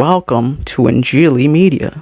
welcome to Injili Media.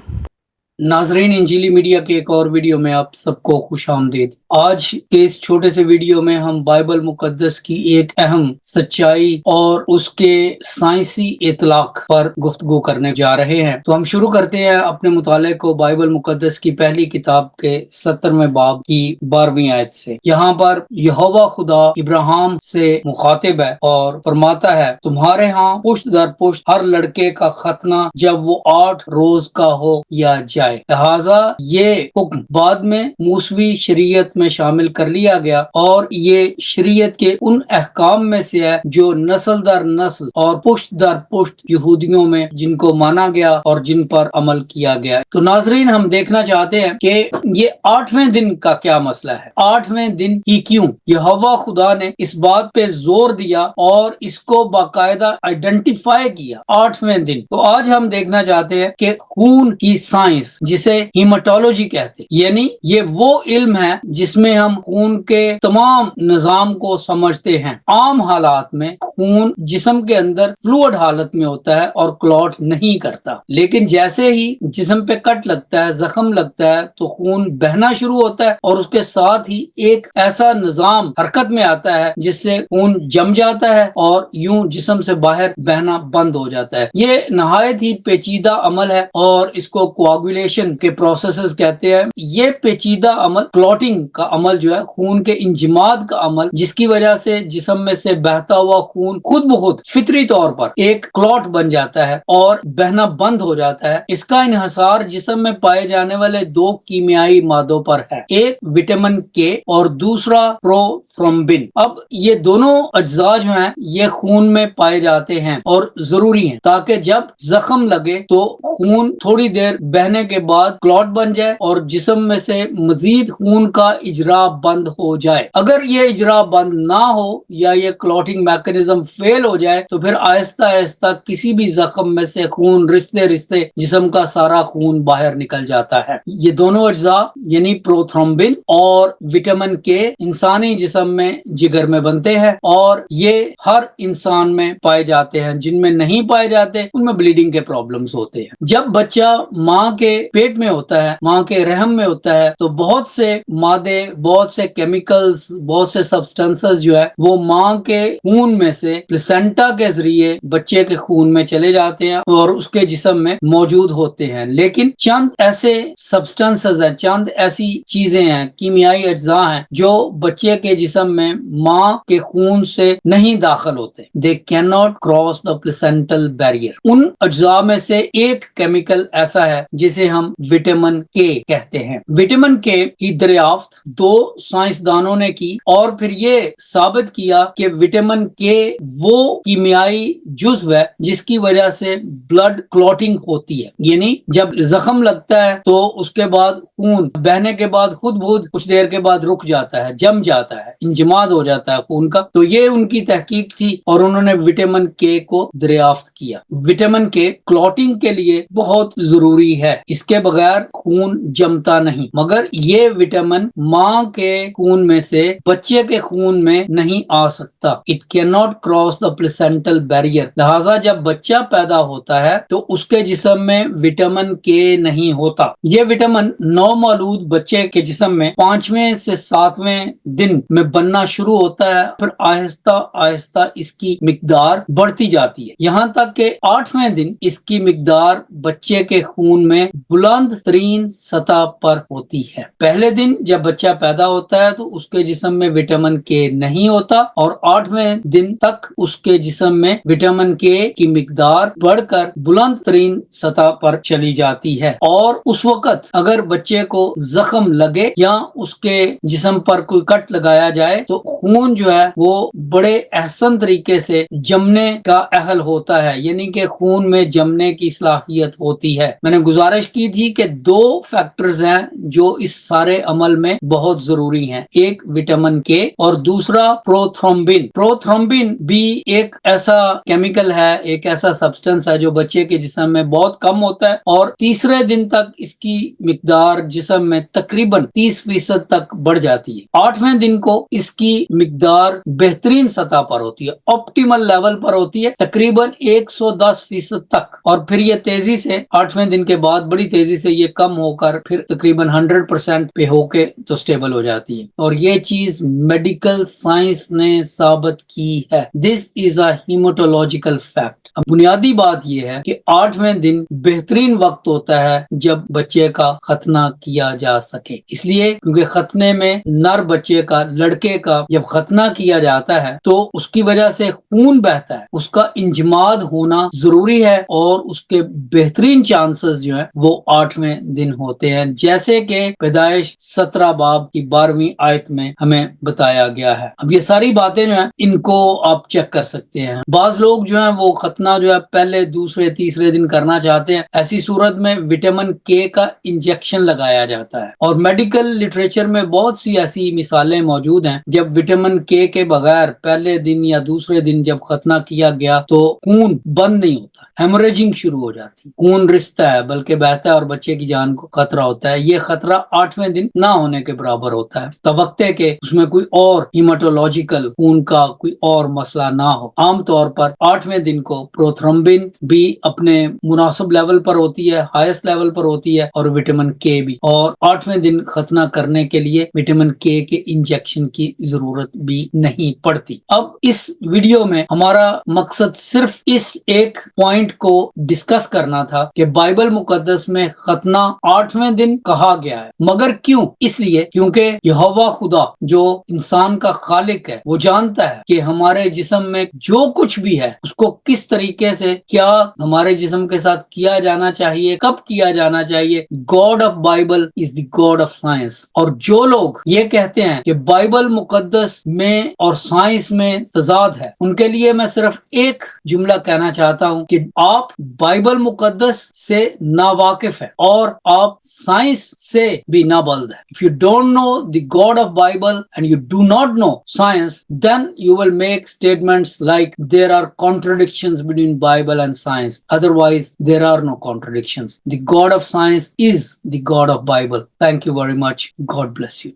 नाजरीन, इंजीली media के एक और वीडियो में आप सबको खुश आमदीद। आज के इस छोटे से वीडियो में हम बाइबल मुकद्दस की एक अहम सच्चाई और उसके साइंसी इतलाक पर गुफ्तगू करने जा रहे हैं। तो हम शुरू करते हैं अपने मुताले को बाइबल मुकद्दस की पहली किताब के 70वें बाब की 12वीं आयत से। यहाँ पर यहोवा खुदा इब्राहिम से मुखातिब है और फरमाता है, तुम्हारे यहाँ पुश्त दर पुश्त हर लड़के का खतना जब वो 8 रोज का हो या जाए। लिहाजा ये हुक्म बाद में मूसवी शरीयत में शामिल कर लिया गया और ये शरीयत के उन अहकाम में से है जो नस्ल दर नस्ल और पुश्त दर पुश्त यहूदियों में जिनको माना गया और जिन पर अमल किया गया। तो नाजरीन, हम देखना चाहते हैं कि ये 8वें दिन का क्या मसला है। 8वें दिन ही क्यों? यहोवा खुदा ने इस बात पे जोर दिया और इसको बाकायदा आइडेंटिफाई किया 8वें दिन। तो आज हम देखना चाहते हैं कि खून की साइंस, जिसे हीमाटोलॉजी कहते हैं, यानी ये वो इल्म है जिसमें हम खून के तमाम निजाम को समझते हैं। आम हालात में खून जिस्म के अंदर फ्लूइड हालत में होता है और क्लॉट नहीं करता, लेकिन जैसे ही जिस्म पे कट लगता है, जख्म लगता है, तो खून बहना शुरू होता है और उसके साथ ही एक ऐसा निजाम हरकत में आता है जिससे खून जम जाता है और यूं जिस्म से बाहर बहना बंद हो जाता है। ये नहायत ही पेचीदा अमल है और इसको कोआगुलेशन के प्रोसेसेस कहते हैं। ये पेचीदा अमल, क्लॉटिंग का अमल जो है, खून के इंजमाद का अमल, जिसकी वजह से जिस्म में से बहता हुआ खून खुद ब खुद फितरी तौर पर एक क्लॉट बन जाता है और बहना बंद हो जाता है। इसका इन्हसार जिस्म में पाए जाने वाले 2 कीमियाई मादों पर है, एक विटामिन के और दूसरा प्रोथ्रोम्बिन। अब ये दोनों अज्जा जो हैं ये खून में पाए जाते हैं और जरूरी हैं ताकि जब जख्म लगे तो खून थोड़ी देर बहने के बाद क्लॉट बन जाए और जिस्म में से मजीद खून का इजरा बंद हो जाए। अगर ये इजरा बंद ना हो या ये क्लॉटिंग मैकेनिज्म फेल हो जाए तो फिर आहिस्ता आहिस्ता किसी भी जख्म में से खून रिश्ते रिश्ते जिस्म का सारा खून बाहर निकल जाता है। ये दोनों अज्जा यानी प्रोथ्रोम्बिन और विटामिन के इंसानी जिस्म में जिगर में बनते हैं और ये हर इंसान में पाए जाते हैं। जिनमें नहीं पाए जाते उनमें ब्लीडिंग के प्रॉब्लम्स होते हैं। जब बच्चा माँ के पेट में होता है, माँ के रहम में होता है, तो बहुत से मादे, बहुत से केमिकल्स, बहुत से सब्सटेंसेस जो है वो माँ के खून में से प्लेसेंटा के जरिए बच्चे के खून में चले जाते हैं और उसके जिस्म में मौजूद होते हैं। लेकिन चंद ऐसे सब्सटेंसेस हैं, चंद ऐसी चीजें हैं, कीमियाई अज्जा हैं जो बच्चे के जिस्म में माँ के खून से नहीं दाखिल होते। They can not cross the placental barrier. उन अज्जा में से एक केमिकल ऐसा है जिसे हम विटामिन के कहते हैं। विटामिन के की दरियाफ्त 2 साइंसदानों ने की और फिर ये साबित किया कि विटामिन के वो कीमियाई जुज्व है जिसकी वजह से ब्लड क्लॉटिंग होती है। यानी जब जख्म लगता है तो उसके बाद खून बहने के बाद खुद खुद कुछ देर के बाद रुक जाता है, जम जाता है, इंजमाद हो जाता है खून का। तो ये उनकी तहकीक थी और उन्होंने विटामिन के को दरियाफ्त किया। विटामिन के क्लॉटिंग के लिए बहुत जरूरी है, इसके बगैर खून जमता नहीं। मगर ये विटामिन माँ के खून में से बच्चे के खून में नहीं आ सकता। It can not cross the placental barrier. लिहाजा जब बच्चा पैदा होता है तो उसके जिस्म में विटामिन के नहीं होता। ये विटामिन नौमौलूद बच्चे के जिस्म में 5वें से 7वें दिन में बनना शुरू होता है, फिर आहिस्ता आहिस्ता इसकी मिकदार बढ़ती जाती है, यहाँ तक कि 8वें दिन इसकी मिकदार बच्चे के खून में बुलंद तरीन सतह पर होती है। पहले दिन जब बच्चा पैदा होता है तो उसके जिस्म में विटामिन के नहीं होता और 8वें दिन तक उसके जिस्म में विटामिन के की मिकदार बढ़कर बुलंद तरीन सतह पर चली जाती है। और उस वक्त अगर बच्चे को जख्म लगे या उसके जिस्म पर कोई कट लगाया जाए तो खून जो है वो बड़े एहसन तरीके से जमने का अहल होता है, यानी कि खून में जमने की सलाहियत होती है। मैंने गुजारिश की थी कि 2 फैक्टर्स हैं जो इस सारे अमल में बहुत जरूरी हैं, एक विटामिन के और दूसरा प्रोथ्रोम्बिन। प्रोथ्रोम्बिन भी एक ऐसा केमिकल है, एक ऐसा सब्सटेंस है जो बच्चे के जिस्म में बहुत कम होता है और तीसरे दिन तक इसकी मिकदार जिस्म में तकरीबन 30% तक बढ़ जाती है। 8वें दिन को इसकी मिकदार बेहतरीन सतह पर होती है, ऑप्टिमल लेवल पर होती है, तकरीबन 110% तक, और फिर ये तेजी से 8वें दिन के बाद बड़ी तेजी से ये कम होकर फिर तकरीबन 100% पे होके तो स्टेबल हो जाती है। और ये चीज मेडिकल साइंस ने साबित की है। This is a haematological fact. अब बुनियादी बात यह है कि 8वें दिन बेहतरीन वक्त होता है जब बच्चे का खतना किया जा सके, इसलिए क्योंकि खतने में नर बच्चे का, लड़के का जब खतना किया जाता है तो उसकी वजह से खून बहता है, उसका इंजमाद होना जरूरी है और उसके बेहतरीन चांसेस जो है वो 8वें दिन होते हैं, जैसे कि पैदाइश 17 बाब की 12वीं आयत में हमें बताया गया है। अब ये सारी बातें जो है इनको आप चेक कर सकते हैं। बाज लोग जो है वो खतना जो है पहले, दूसरे, तीसरे दिन करना चाहते हैं। ऐसी सूरत में विटामिन के का इंजेक्शन लगाया जाता है और मेडिकल लिटरेचर में बहुत सी ऐसी मिसालें मौजूद हैं जब विटामिन के बगैर पहले दिन या दूसरे दिन जब खतना किया गया तो खून बंद नहीं होता, हेमरेजिंग शुरू हो जाती, खून रिसता है बल्कि बहता है और बच्चे की जान को खतरा होता है। ये खतरा 8वें दिन ना होने के बराबर होता है, तवक्ते के उसमें कोई और हीमेटोलॉजिकल खून का कोई और मसला ना हो। आमतौर पर 8वें दिन को प्रोथ्रोम्बिन भी अपने मुनासिब लेवल पर होती है, हाईएस्ट लेवल पर होती है, और विटामिन के भी, और 8वें दिन खतना करने के लिए विटामिन के इंजेक्शन की जरूरत भी नहीं पड़ती। अब इस वीडियो में हमारा मकसद सिर्फ इस एक पॉइंट को डिस्कस करना था कि बाइबल मुकद्दस में खतना 8वें दिन कहा गया है, मगर क्यों? इसलिए क्योंकि यहोवा खुदा जो इंसान का खालिक है वो जानता है कि हमारे जिस्म में जो कुछ भी है उसको किस तरीके से, क्या हमारे जिस्म के साथ किया जाना चाहिए, कब किया जाना चाहिए। God of Bible is the god of science. और जो लोग ये कहते हैं कि बाइबल मुकद्दस में और साइंस में तजाद है, उनके लिए मैं सिर्फ एक जुमला कहना चाहता हूं कि आप बाइबल मुकद्दस से नावाकिफ है और आप साइंस से भी नाबल्द है। If you don't know the god of Bible and you do not know science, then you will make statements like there are contradictions between Bible and science. Otherwise, there are no contradictions. The God of science is the God of Bible. Thank you very much. God bless you.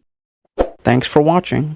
Thanks for watching.